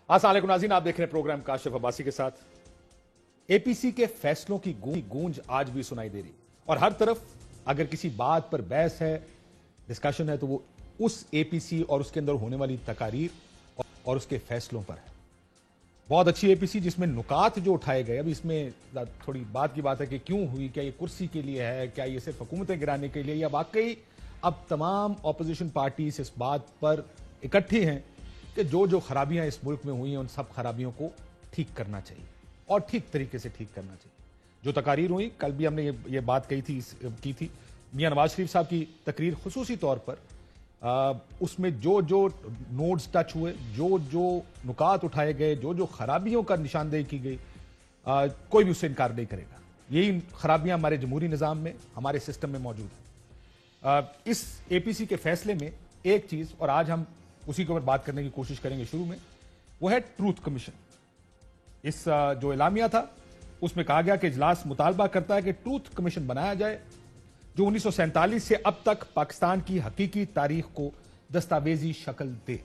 अस्सलाम वालेकुम नाज़रीन, आप देख रहे हैं प्रोग्राम काशिफ अब्बासी के साथ। एपीसी के फैसलों की गूंज आज भी सुनाई दे रही और हर तरफ अगर किसी बात पर बहस है, डिस्कशन है, तो वो उस एपीसी और उसके अंदर होने वाली तकारीर और उसके फैसलों पर है। बहुत अच्छी एपीसी जिसमें नुकात जो उठाए गए, अब इसमें थोड़ी बात की बात है कि क्यों हुई, क्या ये कुर्सी के लिए है, क्या ये सिर्फ हुकूमतें गिराने के लिए, या वाकई अब तमाम ऑपोजिशन पार्टीज इस बात पर इकट्ठी हैं कि जो जो खराबियां इस मुल्क में हुई हैं उन सब खराबियों को ठीक करना चाहिए और ठीक तरीके से ठीक करना चाहिए। जो तकारीर हुई, कल भी हमने ये बात की थी, मियां नवाज शरीफ साहब की तकरीर खुसूसी तौर पर उसमें जो जो नोट्स टच हुए, जो जो नुकात उठाए गए, जो जो खराबियों का निशानदेही की गई, कोई भी उससे इनकार नहीं करेगा। यही खराबियां हमारे जमहूरी निज़ाम में, हमारे सिस्टम में मौजूद है। इस एपीसी के फैसले में एक चीज, और आज हम उसी के ऊपर बात करने की कोशिश करेंगे शुरू में, वो है ट्रूथ कमीशन। इस जो एलामिया था उसमें कहा गया कि इजलास मुतालबा करता है कि ट्रूथ कमीशन बनाया जाए जो 1947 से अब तक पाकिस्तान की हकीकी तारीख को दस्तावेजी शक्ल दे।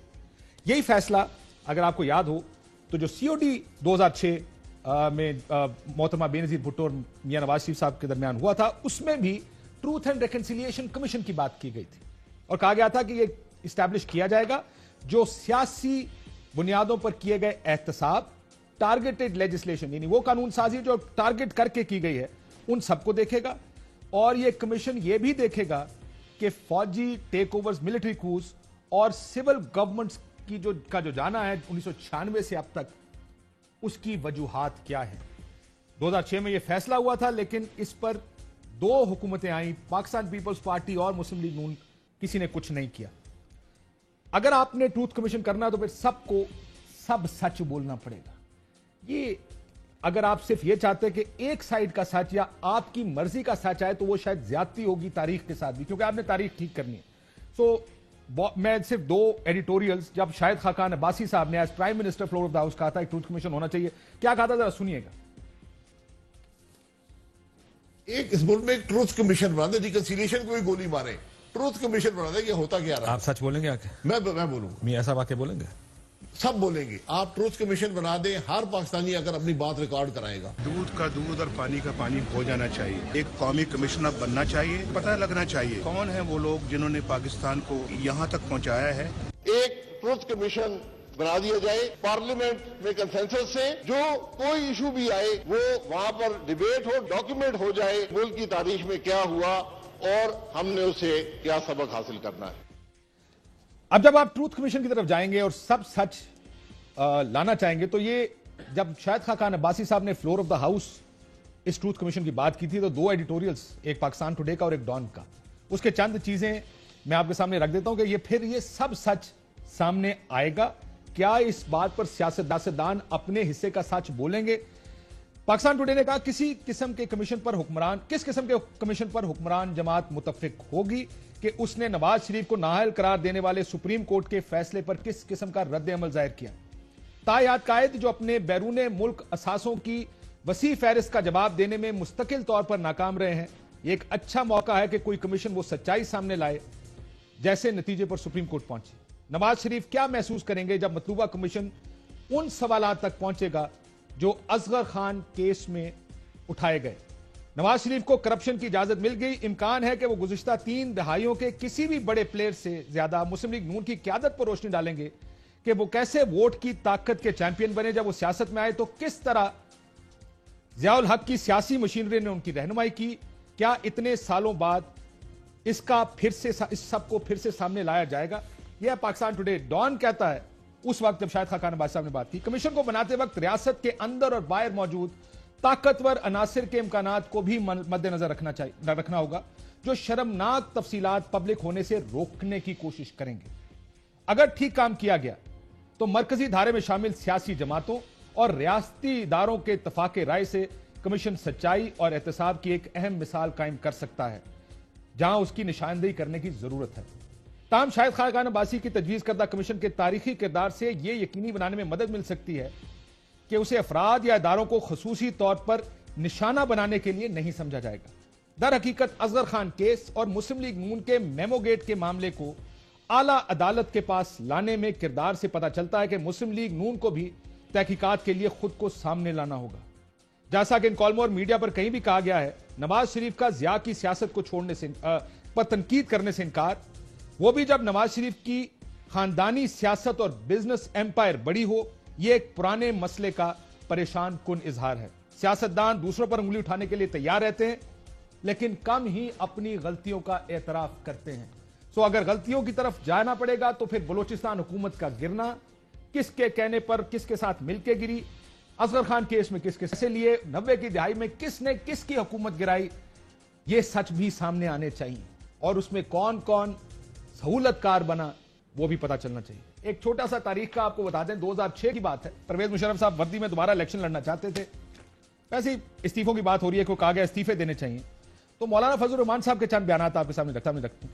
यही फैसला अगर आपको याद हो तो जो सीओडी 2006 में मोहतरमा बेनजीर भुट्टो और मियां नवाज शरीफ साहब के दरमियान हुआ था, उसमें भी ट्रूथ एंड रिकंसिलिएशन कमीशन की बात की गई थी और कहा गया था कि यह इस्टेब्लिश किया जाएगा जो सियासी बुनियादों पर किए गए एहतसाब, टारगेटेड लेजिस्लेशन, यानी वो कानून साजी जो टारगेट करके की गई है, उन सबको देखेगा। और यह कमीशन यह भी देखेगा कि फौजी टेक ओवर्स, मिलिट्री कूज और सिविल गवर्नमेंट्स की जो जाना है 1996 से अब तक, उसकी वजूहात क्या है। 2006 में यह फैसला हुआ था, लेकिन इस पर दो हुकूमतें आई, पाकिस्तान पीपल्स पार्टी और मुस्लिम लीग नून, किसी ने कुछ नहीं किया। अगर आपने ट्रूथ कमीशन करना है तो फिर सबको सब सच बोलना पड़ेगा। ये अगर आप सिर्फ ये चाहते हैं कि एक साइड का सच या आपकी मर्जी का सच आए तो वो शायद ज्यादती होगी तारीख के साथ भी, क्योंकि आपने तारीख ठीक करनी है। सो मैं सिर्फ दो एडिटोरियल्स, जब शाहिद खाकान अब्बासी साहब ने as prime minister floor of the house कहा था ट्रूथ कमीशन होना चाहिए, क्या कहा था जरा सुनिएगा। एक इस मुल्क में एक ट्रूथ कमीशन बना दे, रिकंसिलिएशन को भी गोली मारे, ट्रूथ कमीशन बना दे। ये होता क्या रहा? आप सच बोलेंगे आके? मैं बोलूंगा, मियां साहब आके बोलेंगे, सब बोलेंगे। आप ट्रूथ कमीशन बना दें, हर पाकिस्तानी अगर अपनी बात रिकॉर्ड कराएगा। दूध का दूध और पानी का पानी हो जाना चाहिए। एक कौमी कमिश्नर बनना चाहिए, पता लगना चाहिए कौन है वो लोग जिन्होंने पाकिस्तान को यहाँ तक पहुँचाया है। एक ट्रूथ कमीशन बना दिया जाए पार्लियामेंट में कंसेंसस से, जो कोई इशू भी आए वो वहाँ पर डिबेट हो, डॉक्यूमेंट हो जाए, मुल्क की तारीख में क्या हुआ और हमने उसे क्या सबक हासिल करना है। अब जब आप ट्रूथ कमीशन की तरफ जाएंगे और सब सच लाना चाहेंगे, तो ये जब शाहिद खाकान अब्बासी साहब ने फ्लोर ऑफ द हाउस इस ट्रूथ कमीशन की बात की थी, तो दो एडिटोरियल्स, एक पाकिस्तान टुडे का और एक डॉन का, उसके चंद चीजें मैं आपके सामने रख देता हूं कि ये सब सच सामने आएगा। क्या इस बात पर सियासतदान अपने हिस्से का सच बोलेंगे? पाकिस्तान टुडे ने कहा किस किस्म के कमीशन पर हुक्मरान जमात मुतफिक होगी कि उसने नवाज शरीफ को नाअहल करार देने वाले सुप्रीम कोर्ट के फैसले पर किस किस्म का रद्द अमल जाहिर किया। तायात कायद जो अपने बैरून मुल्क असासों की वसी फहरिस्त का जवाब देने में मुस्तकिल तौर पर नाकाम रहे हैं, यह एक अच्छा मौका है कि कोई कमीशन वो सच्चाई सामने लाए जैसे नतीजे पर सुप्रीम कोर्ट पहुंची। नवाज शरीफ क्या महसूस करेंगे जब मतलूबा कमीशन उन सवालात तक पहुंचेगा जो असगर खान केस में उठाए गए। नवाज शरीफ को करप्शन की इजाजत मिल गई, इम्कान है कि वो गुज़िश्ता 3 दहाइयों के किसी भी बड़े प्लेयर से ज्यादा मुस्लिम लीग नून की क्यादत पर रोशनी डालेंगे कि वो कैसे वोट की ताकत के चैंपियन बने। जब वो सियासत में आए तो किस तरह ज़ियाउल हक की सियासी मशीनरी ने उनकी रहनुमाई की। क्या इतने सालों बाद इस सबको फिर से सामने लाया जाएगा? यह पाकिस्तान टुडे। डॉन कहता है उस वक्त जब शाहिद खाकान अब्बासी साहब ने बात की, कमीशन को बनाते वक्त रियासत के अंदर और बाहर मौजूद ताकतवर अनासिर के इम्कानात को भी मद्देनजर रखना होगा जो शर्मनाक तफसीलात पब्लिक होने से रोकने की कोशिश करेंगे। अगर ठीक काम किया गया तो मरकजी धारे में शामिल सियासी जमातों और रियासती इदारों के इत्तफाक राय से कमीशन सच्चाई और एहतसाब की एक अहम मिसाल कायम कर सकता है जहां उसकी निशानदेही करने की जरूरत है। ताहम शाहिद खाकान अब्बासी की तजवीज करदा कमीशन के तारीखी किरदार से यह यकीनी बनाने में मदद मिल सकती है कि उसे अफराद या इदारों को खसूसी तौर पर निशाना बनाने के लिए नहीं समझा जाएगा। दर हकीकत असगर खान केस और मुस्लिम लीग नून के मेमोगेट के मामले को आला अदालत के पास लाने में किरदार से पता चलता है कि मुस्लिम लीग नून को भी तहकीकात के लिए खुद को सामने लाना होगा। जैसा कि इन कॉलमों और मीडिया पर कहीं भी कहा गया है, नवाज शरीफ का जिया की सियासत को छोड़ने से पर तनकीद करने से इनकार, वो भी जब नवाज शरीफ की खानदानी सियासत और बिजनेस एम्पायर बड़ी हो, यह एक पुराने मसले का परेशान कुन इजहार है। सियासतदान दूसरों पर उंगली उठाने के लिए तैयार रहते हैं, लेकिन कम ही अपनी गलतियों का एतराफ करते हैं। सो अगर गलतियों की तरफ जाना पड़ेगा तो फिर बलोचिस्तान हुकूमत का गिरना किसके कहने पर, किसके साथ मिलकर गिरी, असगर खान केस में किसके से लिए, 90 की दहाई में किसने किसकी हुकूमत गिराई, यह सच भी सामने आने चाहिए और उसमें कौन कौन सहूलतकार बना वो भी पता चलना चाहिए। एक छोटा सा तारीख का आपको बता दें, 2006 की बात है। परवेज मुशर्रफ साहब वर्दी में दोबारा इलेक्शन लड़ना चाहते थे। वैसे ही इस्तीफों की बात हो रही है, कोई कहा गया इस्तीफे देने चाहिए, तो मौलाना फजल रहमान साहब के चंद बयान आपके सामने रखता हूं।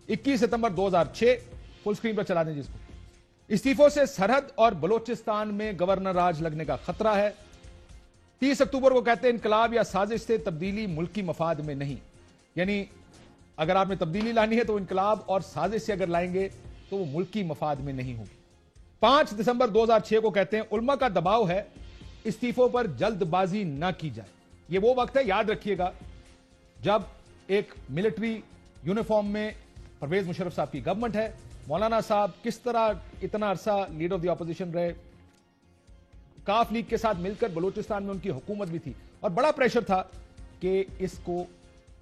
21 सितंबर 2006, फुल स्क्रीन पर चला दें जिसको। इस्तीफों से सरहद और बलोचिस्तान में गवर्नर राज लगने का खतरा है। 30 अक्टूबर को कहते हैं इनकलाब या साजिश से तब्दीली मुल्की मफाद में नहीं, यानी अगर आपने तब्दीली लानी है तो इनकलाब और साजिश से अगर लाएंगे तो वो मुल्की मफाद में नहीं होगी। 5 दिसंबर 2006 को कहते हैं उल्मा का दबाव है, इस्तीफों पर जल्दबाजी ना की जाए। ये वो वक्त है, याद रखिएगा, जब एक मिलिट्री यूनिफॉर्म में परवेज मुशर्रफ साहब की गवर्नमेंट है। मौलाना साहब किस तरह इतना अरसा लीडर ऑफ द ऑपोजिशन रहे, काफ लीग के साथ मिलकर बलूचिस्तान में उनकी हुकूमत भी थी और बड़ा प्रेशर था कि इसको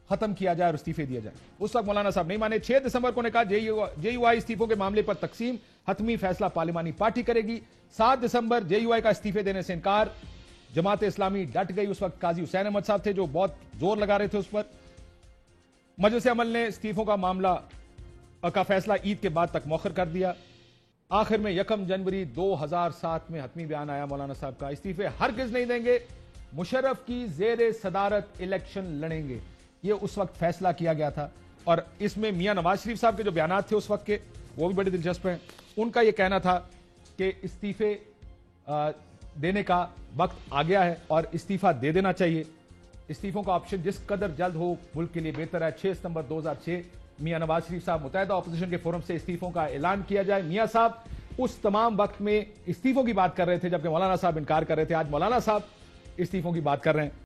खत्म किया जाए और इस्तीफे दिया जाए। उस वक्त मौलाना साहब नहीं माने। 6 दिसंबर को ने कहा जेयूआई इस्तीफों के मामले पर तकसीम, हतमी फैसला पार्लिमानी पार्टी करेगी। 7 दिसंबर जेयूआई का इस्तीफे देने से इनकार, जमात इस्लामी डट गई। उस वक्त काजी हुसैन अहमद साहब थे जो बहुत जोर लगा रहे थे उस पर। मजलिस अमल ने इस्तीफों का मामला का फैसला ईद के बाद तक मौखर कर दिया। आखिर में 1 जनवरी 2007 में हतमी बयान आया मौलाना साहब का, इस्तीफे हरगिज नहीं देंगे, मुशर्रफ की जेर सदारत इलेक्शन लड़ेंगे। ये उस वक्त फैसला किया गया था और इसमें मियां नवाज शरीफ साहब के जो बयान थे उस वक्त के, वो भी बड़े दिलचस्प हैं। उनका यह कहना था कि इस्तीफे देने का वक्त आ गया है और इस्तीफा दे देना चाहिए। इस्तीफों का ऑप्शन जिस कदर जल्द हो मुल्क के लिए बेहतर है। 6 सितंबर 2006 मियां नवाज शरीफ साहब मुत्तहिदा ऑपोजिशन के फोरम से इस्तीफों का ऐलान किया जाए। मियां साहब उस तमाम वक्त में इस्तीफों की बात कर रहे थे जबकि मौलाना साहब इनकार कर रहे थे। आज मौलाना साहब इस्तीफों की बात कर रहे हैं।